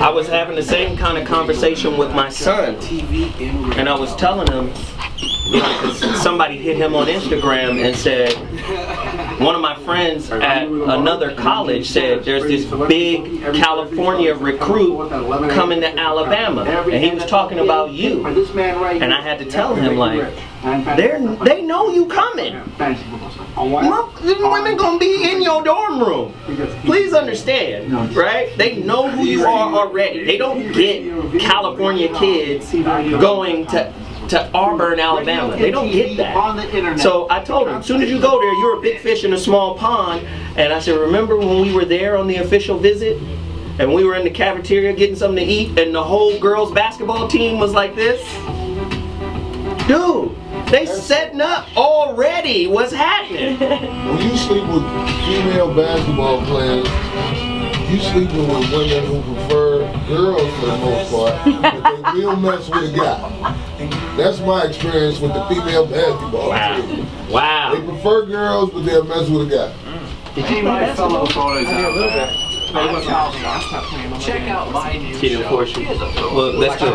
I was having the same kind of conversation with my son, and I was telling him, you know, 'cause somebody hit him on Instagram and said, one of my friends at another college said there's this big California recruit coming to Alabama, and he was talking about you, and I had to tell him, like, they know you coming. Women gonna be in your dorm room. Please understand, right? They know who you are already. They don't get California kids going to Auburn, Alabama. They don't get that. So I told him, as soon as you go there, you're a big fish in a small pond. And I said, remember when we were there on the official visit? And we were in the cafeteria getting something to eat, and the whole girls basketball team was like this? Dude, they setting up already. What's happening? When you sleep with female basketball players, you sleeping with women who prefer girls for the most part, but they will mess with a guy. That's my experience with the female basketball team. Wow. They prefer girls, but they'll mess with a guy. Did you play basketball? Check out my new show. Well, let's go.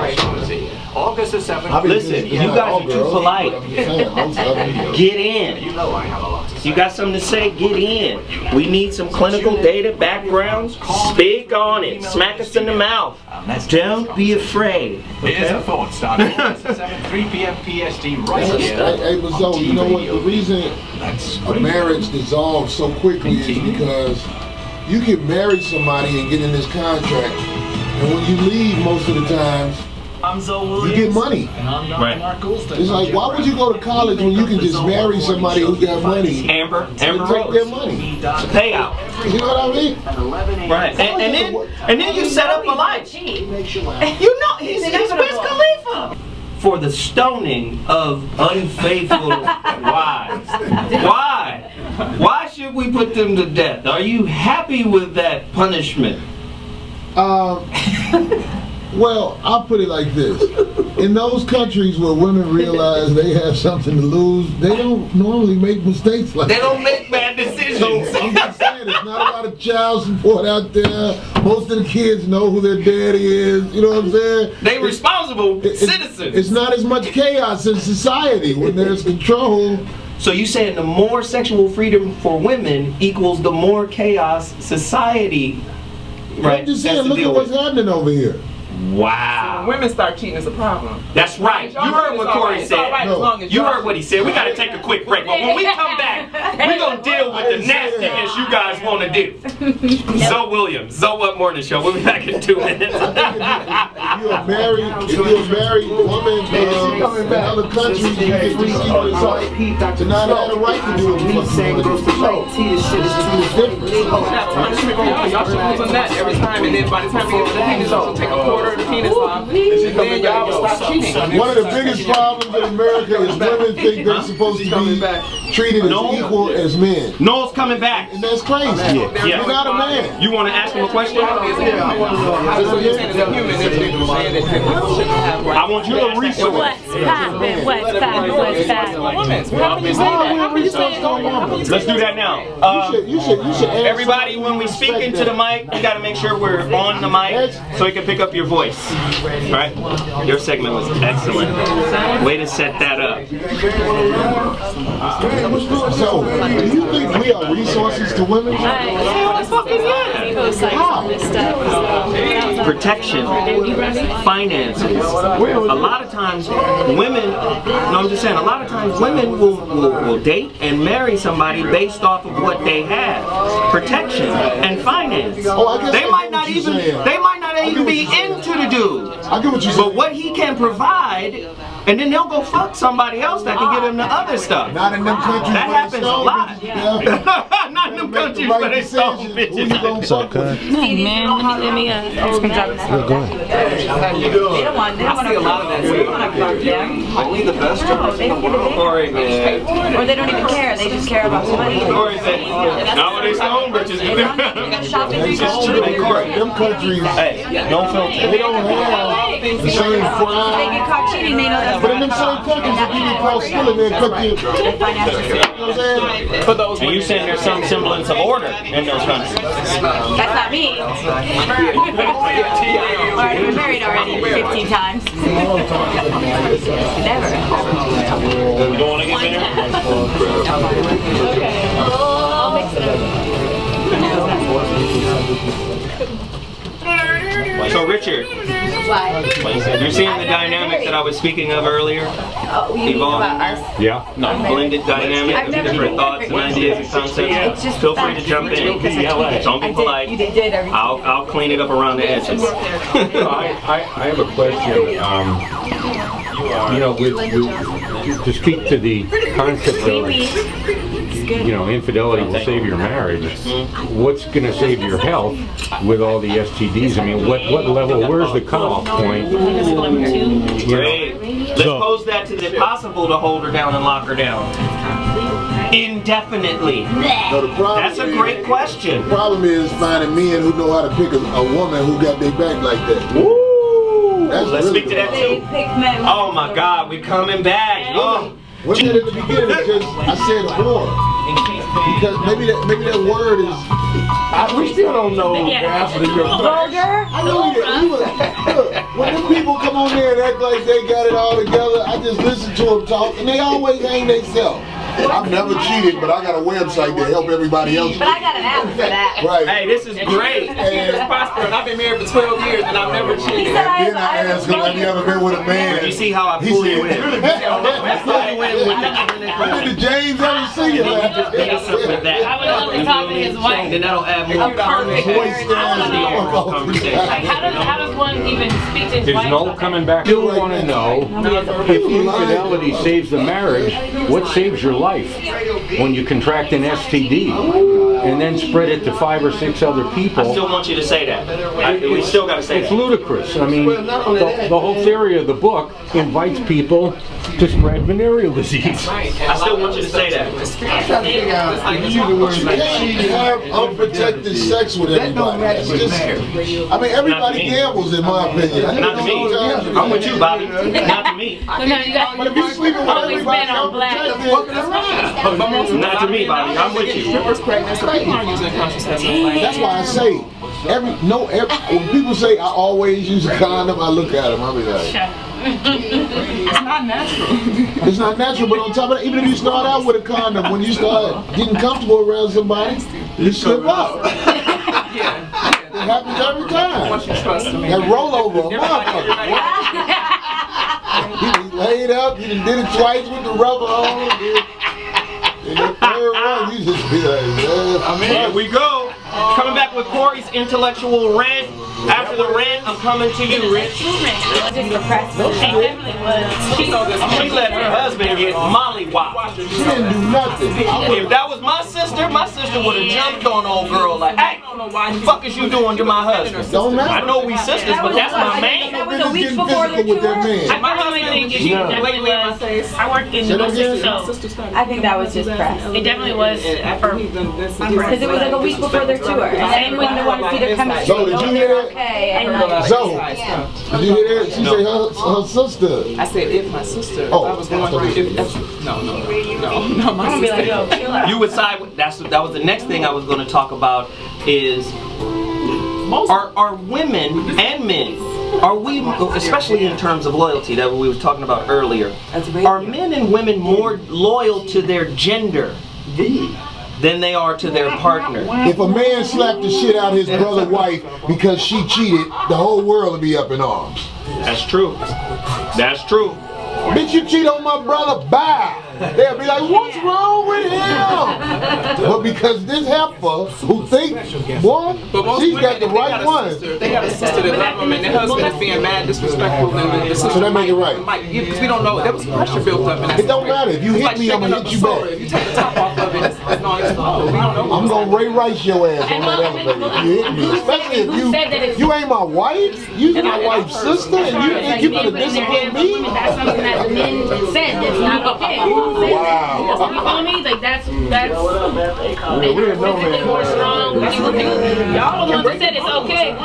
August the 7th. Listen, you guys are too polite. Get in. You got something to say? Get in. We need some clinical data backgrounds. Speak on it. Smack us in the mouth. Don't be afraid. Here's a thought starting August the 7th, 3 p.m. PST right here. Hey, but so, you know what? The reason a marriage dissolves so quickly is because you can marry somebody and get in this contract, and when you leave, most of the times, you get money. Right. It's like, why would you go to college when you can just marry somebody who got money? Amber and take Rose. their money. Payout. You know what I mean? Right. And then you set up a life. You know, he's Wiz Khalifa. For the stoning of unfaithful wives. Why? Why should we put them to death? Are you happy with that punishment? Well, I'll put it like this. In those countries where women realize they have something to lose, they don't normally make mistakes like that. They don't make bad decisions. So I'm just saying, there's not a lot of child support out there. Most of the kids know who their daddy is. You know what I'm saying? They responsible citizens. It's not as much chaos in society when there's control. So you saying the more sexual freedom for women equals the more chaos society, right? I'm just saying, look at what's happening over here. Wow. So when women start cheating, it's a problem. That's right. You heard what Corey said. You heard what he said. We got to take a quick break. But when we come back, we're going to deal with the nastiness you guys want to do. Zoe Williams, Zoe What Morning Show. We'll be back in 2 minutes. If you're a married woman in other countries, you get free to not have the right to do it. Y'all should lose on that every time, and then by the time we get to the penis, y'all take a quarter of the penis off, and then y'all will stop cheating. One of the biggest problems in America is women think they're supposed to be treated as equal as men. Noel's coming back. And that's crazy. You're not a man. You want to ask him a question? So you're saying as a human, there's people saying that people shouldn't have rights. I want you to research. Let's do that now. You should everybody, when we speak into the mic, you got to make sure we're on the mic so you can pick up your voice. Right? Your segment was excellent. Way to set that up. So, do you think we are resources to women? Protection, finances. A lot of times women, no, I'm just saying, a lot of times women will date and marry somebody based off of what they have. Protection and finance. They might not even be into the dude. I get what you're saying. But what he can provide, and then they'll go fuck somebody else that can give them the other stuff. Not in them countries. That happens a lot. Not in them countries where they stone bitches. Hey man, holler me up. How you doing? I see a lot of that. Only the best jobs in the world. Corey, man. Or they don't even care. They just care about the money. Corey said, nowadays stone bitches. Shopping. Them countries, hey, don't filter. they don't have things the same If they crime. get caught cheating, they know that's But in them same countries, if you get caught stealing, they'll cut you. You know what I'm saying? For those And you saying there's some semblance of order in those countries? That's not me. I've been married already 15 times. Never. We don't want to get there? I'll mix it up. So Richard, Why? you're seeing the dynamic that I was speaking of earlier? Oh, you mean about us? Yeah. No, blended dynamic I've of never different been thoughts and ideas and concepts. It's just Feel the free to fact jump that you in. did, 'cause I Don't be did. polite. You did everything. I'll clean it up around the edges. I have a question. You know, to speak to the concept of, you know, infidelity will save your marriage. What's going to save your health with all the STDs? I mean, what level? Where's the cutoff point? Great. Let's pose that to the possible to hold her down and lock her down. Indefinitely. No, the problem That's a great question. The problem is finding men who know how to pick a woman who got their back like that. Woo! That's Let's really speak to that They too. pick men. Oh my God, we're coming back. Oh. Women at the beginning because I said whore. Because maybe that word is. We still don't know the answer to your question. Vulgar. I know he was. Look, when them people come on there and act like they got it all together, I just listen to them talk, and they always hang themselves. I've never cheated, but I got a website to help everybody else. But I got an app for that. Right. Hey, this is great. It's prosperous. I've been married for 12 years and I've never He cheated. said Then I asked him, have you ever been with a man? You see how I He pull you said, in. I pull you in with that. Did James ever see you? Just beat us up with that. I would only talk to his wife. Then that'll add more perfect Voice stands to the overall conversation. How does one even speak to his There's no coming back. You want to know if infidelity saves the marriage, what saves your life when you contract an STD and then spread it to 5 or 6 other people? I still want you to say that. We still got to say It's that. ludicrous. I mean, the whole theory of the book invites people to spread venereal disease. I still want you to say that. You can't have unprotected sex with everybody. It's just, I mean, everybody gambles, in my opinion. Not to me. I'm with you, Bobby. Not to me. But if you sleeping with everybody unprotected, Not to me, Bobby. I'm with you. Strippers pregnant, so people aren't using contraceptives. that's why I say, when people say I always use a condom, I look at them, I'll be like, It's not natural. it's not natural, but on top of that, even if you start out with a condom, when you start getting comfortable around somebody, you slip up. It happens every time. Once you trust me. That rollover, a motherfucker. You done laid up, you done did it twice with the rubber on. And the third one, you just be like, Here we go. Coming back with Corey's intellectual rant. After the rant, I'm coming to you, Rich. Just repressed. It definitely was. She let her husband get mollywopped. she didn't do nothing. If that was my sister would have jumped on old girl like, hey, what the fuck is you doing to my husband? Don't matter. I know we sisters, but that's my man. That was Just a week getting before physical with that man. My husband think she definitely was. I worked in Say that again? I think that was just press. It definitely was. Because it was like a week before their tour. And when they wanted to see their chemistry. So did you hear that? Okay. And Zoe, did you hear that? She said her sister. I said if my sister. Oh, I was going through. No, my I'm gonna be like, sister. yo, chill out. You would side with, that was the next thing I was going to talk about is are women and men, are we, especially in terms of loyalty that we were talking about earlier, are men and women more loyal to their gender than they are to their partner? If a man slapped the shit out of his brother's wife because she cheated, the whole world would be up in arms. That's true. That's true. Bitch, you cheat on my brother, bye. They'll be like, what's wrong with him? But because this heifer who thinks, boy, she's got the right one. They got a sister that love them and their husband is being mad, disrespectful, and the sister. So that make it right. Because we don't know. There was pressure built up. It don't matter. If you hit me, I'm gonna hit you back. If you take the top off of it, it's no, it's no. We don't know. I'm gonna Ray Rice your ass on that elevator if you hit me. Especially if you ain't my wife, you my wife's sister, and you think you gonna discipline me? That's something that men said that's not okay. Wow. You feel me? Like that's physically more strong. Y'all the ones that said it's okay.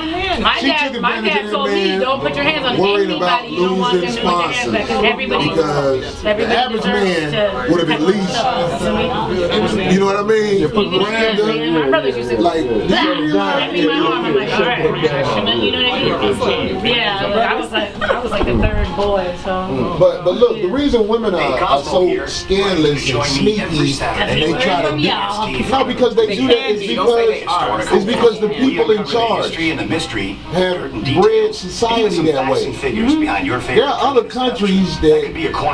My She took dad advantage of that told me, man, don't put your hands on worried about anybody. You don't want them losing to put their hands back because everybody, because the average man deserves would have at least, you know what I mean? My brothers used to Like, grab me in my arm. I'm like, all right, you know what I mean? Yeah, I was like the third boy, so. But look, the reason women are so scandalous and sneaky and they try to do, no, because they do that is because the people in charge have bred society that way. There are other countries that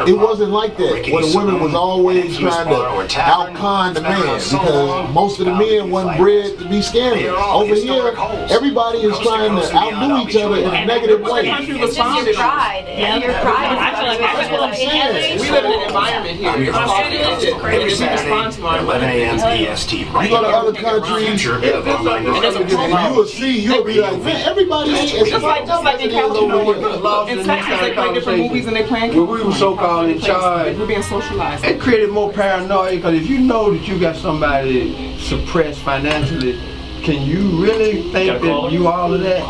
it wasn't like that, where the women was always trying to out-con the man because most of the men wasn't bred to be scandalous. Over here, everybody is trying to outdo each other in a negative way. It's just your pride. Yeah, your pride. I feel like that's what I'm saying. We live in an environment here. It's crazy. 11 a.m. EST. You go to other countries, and you will see, you'll be like, man, everybody ain't Just like in California, in Texas, they play different movies and they playing. When we were so-called in charge, we're being socialized. it created more paranoia because if you know that you got somebody suppressed financially, can you really think that you all of that?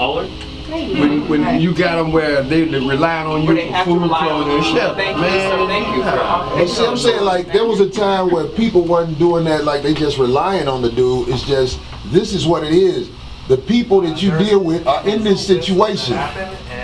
When you got them where they relying on you for food, clothing, and shelter. Thank you. And see, I'm saying, like, there was a time where people wasn't doing that, like they just relying on the dude. It's just, this is what it is. The people that you deal with are in this situation.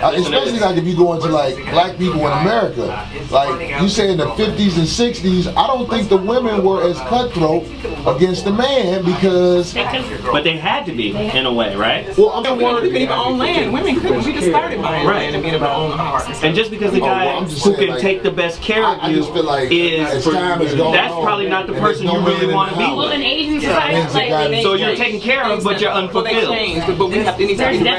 Especially like if you go into like black people in America. Like you say in the 50s and 60s, I don't think the women were as cutthroat against the man because... But they had to be, in a way, right? Well, I'm we couldn't even own land. Women couldn't. We just started buying land and being able to own homes. And just because the guy who can take the best care of you is, that's probably not the person you really want to be Well, with. in Asian society, So you're taken care of, but you're unfulfilled. But we have to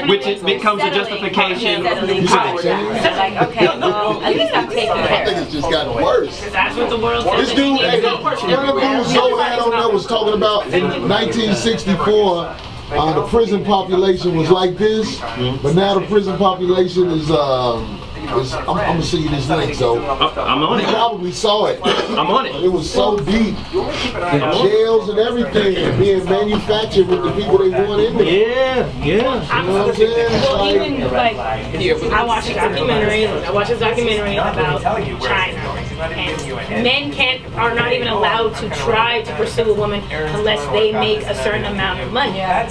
Which becomes a justification. Like, okay, well, at least I'm taking I care. think it's just gotten worse. that's what the world says. This dude, hey, one of the dudes Zoe had on there was talking about in 1964, the prison population was like this, but now the prison population is, I'm gonna send you this link, so I'm on you it. probably saw it. I'm on it. It was so deep. The jails and everything being manufactured with the people they want in there. Yeah. You know what I'm saying? Well, even like, I watched a documentary about China, and men are not even allowed to try to pursue a woman unless they make a certain amount of money. I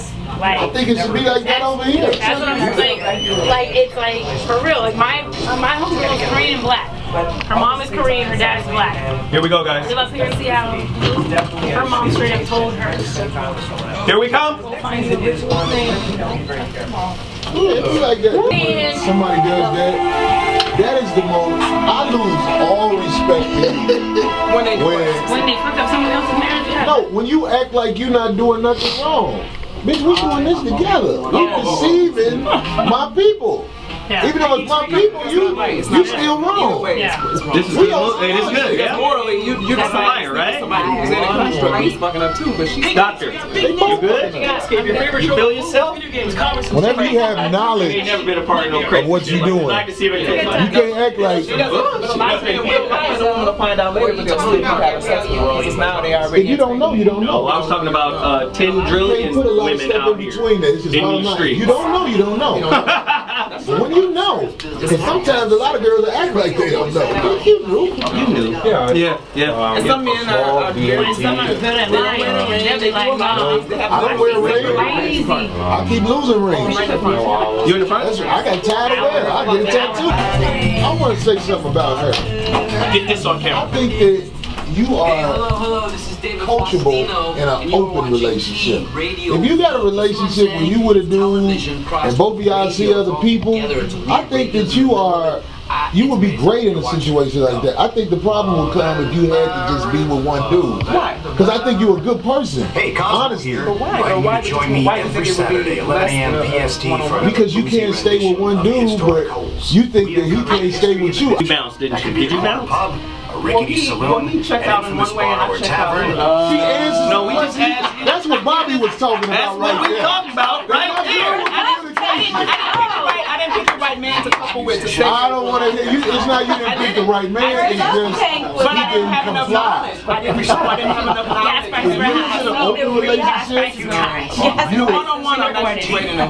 think it should be like that over here. That's what I'm saying. Like it's like for real. Like my homegirl is Korean and black. Her mom is Korean, her dad is black. Here we go, guys. They live up here in Seattle. Her mom straight up told her. Here we come. Yeah, it be like that. Somebody does that. That is the most. I lose all respect for you When they fuck up someone else's marriage. Yeah. No, when you act like you're not doing nothing wrong. Bitch, we doing this together. You're deceiving my people. Yeah. Even though it's my people, you still wrong. Yeah. This is good. It is good. Yeah. Morally, you're That's a liar, right? Somebody who's in a construct, he's fucking up too, but she's Doctor, you good? You feel yourself? Whenever you have You knowledge ain't never been a part of no crazy. of what you're doing, I can see what you can't act like. But a lot of people want to find out later, but they'll still have sex with her because now they already. If you don't know, you don't know. Oh, I was talking about 10 You trillion can't put a lot of women stuff out in here between that. It's just in bottom these line. streets. You don't know, you don't know. But when you know, because sometimes a lot of girls act like they don't know. You knew. You knew. Yeah. And some men are very Some are good at lying, and they're like, I don't wear rings. I keep losing rings. You in the front? I got tired of wearing. I get a tattoo. I want to say something about her. Get this on I camera. think that you are Hello, this is David coachable Faustino, in and an you're open watching relationship. Radio If you got a relationship where you with a dude and both of y'all see other people, I think that you would be great in a situation like that. I think the problem would come if you had to just be with one dude. Why? Because I think you're a good person. Hey, Cosmo honestly. here. Why? Join me every Saturday, 11 a.m. PST for Because you can't stay with one dude, but you think that he can't stay with you. You bounced, didn't you? Did you bounce? Pub, a rickety saloon, he checked out in one way and I checked out in She answers No, the we just question. asked. That's what Bobby was talking That's about what right we're there. talking about right here. I didn't pick the right man to couple with to say. I don't want to hear you. It's not you didn't pick the right man. It's just but I didn't have enough knowledge. I didn't have enough knowledge. If you're in an open relationship, You one-on-one, I'm not situating no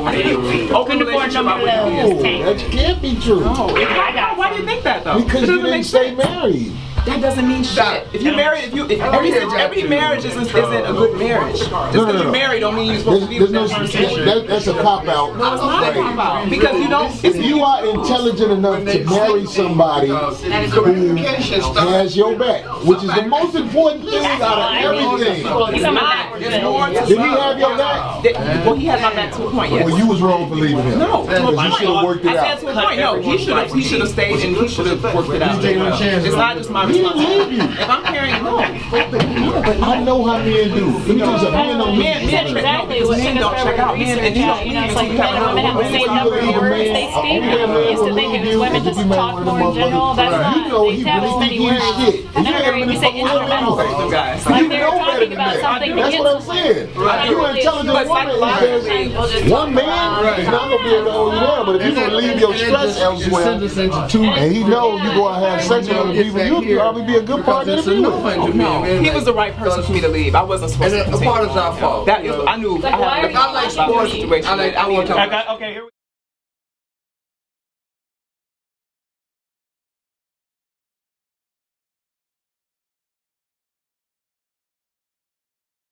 open relationship, I wouldn't do this. that can't be true. Why do you think that though? Because you didn't stay married. That doesn't mean shit. If you married, every marriage isn't a good marriage. Just because you married don't mean you're supposed to be with that person. That's a cop out. No, it's not a cop out. Because you don't. If you are intelligent enough to marry somebody who has your back, which is the most important thing out of everything. Did he have your back? Well, he had my back to a point. Yes. Well, you was wrong for leaving him. No, to a point. You should have worked it I out. said to a point. No, he should have stayed and he should have worked it out. It's not just my responsibility. If I'm carrying, no. I know how men do. Let me tell you something. Men don't Men don't check out. Men, and you know, it's like men and women have the same number of words they speak. I used to think it was women just talk more in general. That's not. They have as many words. And then whenever you say instrumental, like they're talking about something That's what I'm saying. You're an intelligent woman. One man is not going to be able to hold you down, but if you're going to leave your stress elsewhere, and he knows you're going to have sex with other people, you'll probably be a good partner to be with. No, he was the right person for me to leave. I wasn't supposed to. And a part of our fault. I knew. I like sports. I want to. Okay, here we